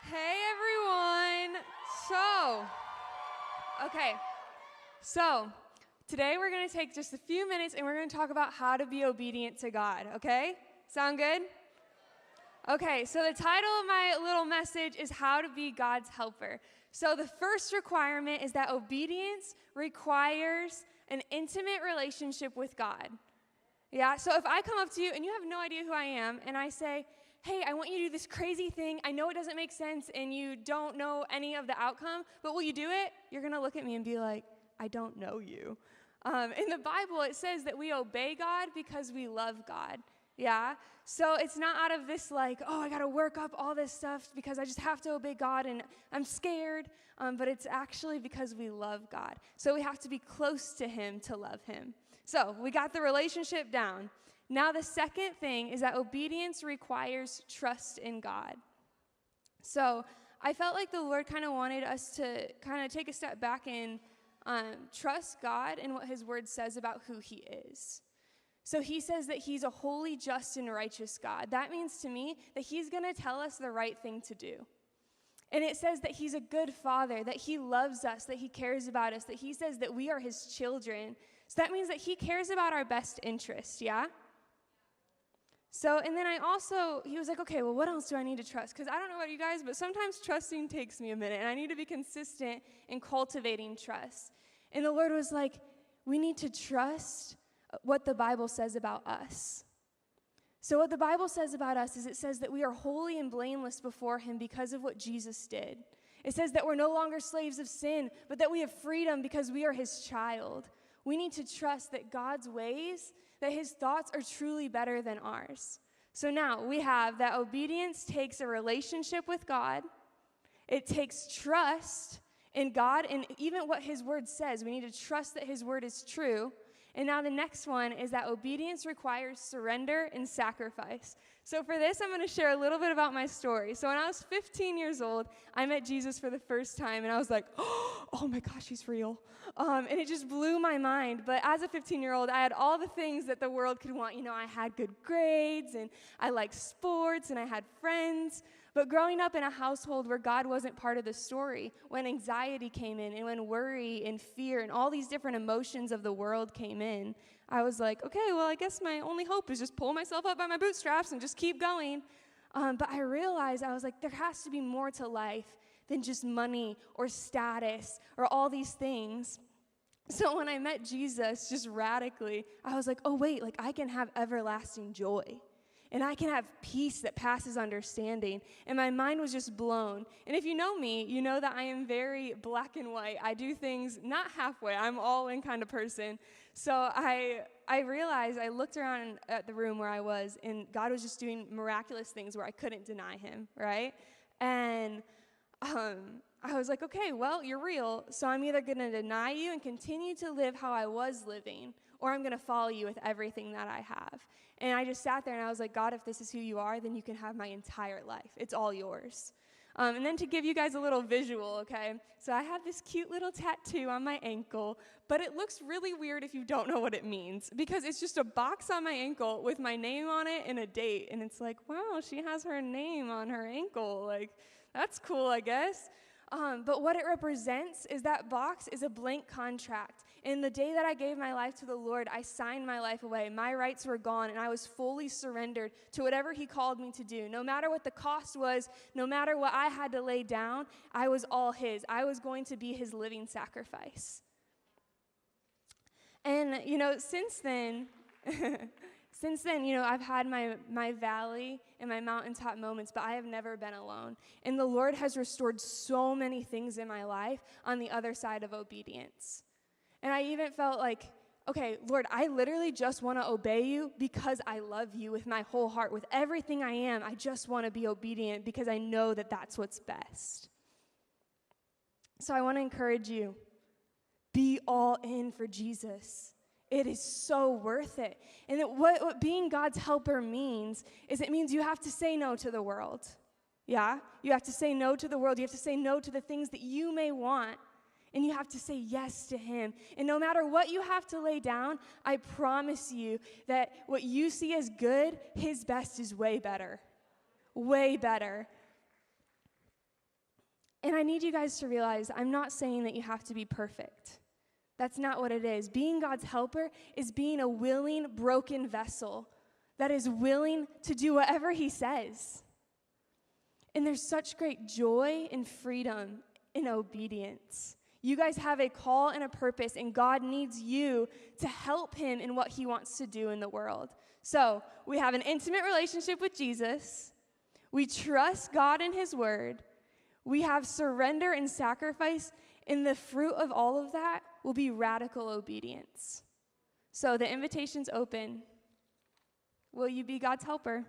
Hey everyone! So today we're going to take just a few minutes and we're going to talk about how to be obedient to God, okay? Sound good? Okay, so the title of my little message is How to Be God's Helper. So the first requirement is that obedience requires an intimate relationship with God. Yeah, so if I come up to you and you have no idea who I am and I say, hey, I want you to do this crazy thing. I know it doesn't make sense and you don't know any of the outcome, but will you do it? You're going to look at me and be like, I don't know you. In the Bible, it says that we obey God because we love God. Yeah? So it's not out of this like, oh, I got to work up all this stuff because I just have to obey God and I'm scared. But it's actually because we love God. So we have to be close to Him to love Him. So we got the relationship down. Now the second thing is that obedience requires trust in God. So I felt like the Lord kind of wanted us to kind of take a step back and trust God and what His Word says about who He is. So He says that He's a holy, just, and righteous God. That means to me that He's going to tell us the right thing to do. And it says that He's a good Father, that He loves us, that He cares about us, that He says that we are His children. So that means that He cares about our best interest, yeah? So, and then he was like, okay, well, what else do I need to trust? Because I don't know about you guys, but sometimes trusting takes me a minute, and I need to be consistent in cultivating trust. And the Lord was like, we need to trust what the Bible says about us. So what the Bible says about us is it says that we are holy and blameless before Him because of what Jesus did. It says that we're no longer slaves of sin, but that we have freedom because we are His child. We need to trust that God's ways, that His thoughts are truly better than ours. So now we have that obedience takes a relationship with God. It takes trust in God and even what His Word says. We need to trust that His Word is true. And now the next one is that obedience requires surrender and sacrifice. So for this, I'm going to share a little bit about my story. So when I was 15 years old, I met Jesus for the first time, and I was like, oh my gosh, He's real. And it just blew my mind. But as a 15-year-old, I had all the things that the world could want. You know, I had good grades, and I liked sports, and I had friends. But growing up in a household where God wasn't part of the story, when anxiety came in and when worry and fear and all these different emotions of the world came in, I was like, okay, well, I guess my only hope is just pull myself up by my bootstraps and just keep going. But I realized, I was like, there has to be more to life than just money or status or all these things. So when I met Jesus, just radically, I was like, oh, wait, like I can have everlasting joy. And I can have peace that passes understanding. And my mind was just blown. And if you know me, you know that I am very black and white. I do things not halfway. I'm all-in kind of person. So I realized, I looked around at the room where I was, and God was just doing miraculous things where I couldn't deny Him, right? And I was like, okay, well, you're real. So I'm either going to deny you and continue to live how I was living, or I'm going to follow you with everything that I have. And I just sat there and I was like, God, if this is who you are, then you can have my entire life. It's all yours. And then to give you guys a little visual, okay? So I have this cute little tattoo on my ankle, but it looks really weird if you don't know what it means, because it's just a box on my ankle with my name on it and a date. And it's like, wow, she has her name on her ankle. Like, that's cool, I guess. But what it represents is that box is a blank contract. And the day that I gave my life to the Lord, I signed my life away. My rights were gone, and I was fully surrendered to whatever He called me to do. No matter what the cost was, no matter what I had to lay down, I was all His. I was going to be His living sacrifice. And, you know, since then, you know, I've had my valley and my mountaintop moments, but I have never been alone. And the Lord has restored so many things in my life on the other side of obedience. And I even felt like, okay, Lord, I literally just want to obey you because I love you with my whole heart, with everything I am. I just want to be obedient because I know that that's what's best. So I want to encourage you, be all in for Jesus. It is so worth it. And what being God's helper means is it means you have to say no to the world. Yeah? You have to say no to the world. You have to say no to the things that you may want. And you have to say yes to Him. And no matter what you have to lay down, I promise you that what you see as good, His best is way better. Way better. And I need you guys to realize I'm not saying that you have to be perfect. That's not what it is. Being God's helper is being a willing, broken vessel that is willing to do whatever he says. And there's such great joy and freedom in obedience. You guys have a call and a purpose, and God needs you to help him in what he wants to do in the world. So we have an intimate relationship with Jesus. We trust God and his word. We have surrender and sacrifice, and the fruit of all of that will be radical obedience. So the invitation's open. Will you be God's helper?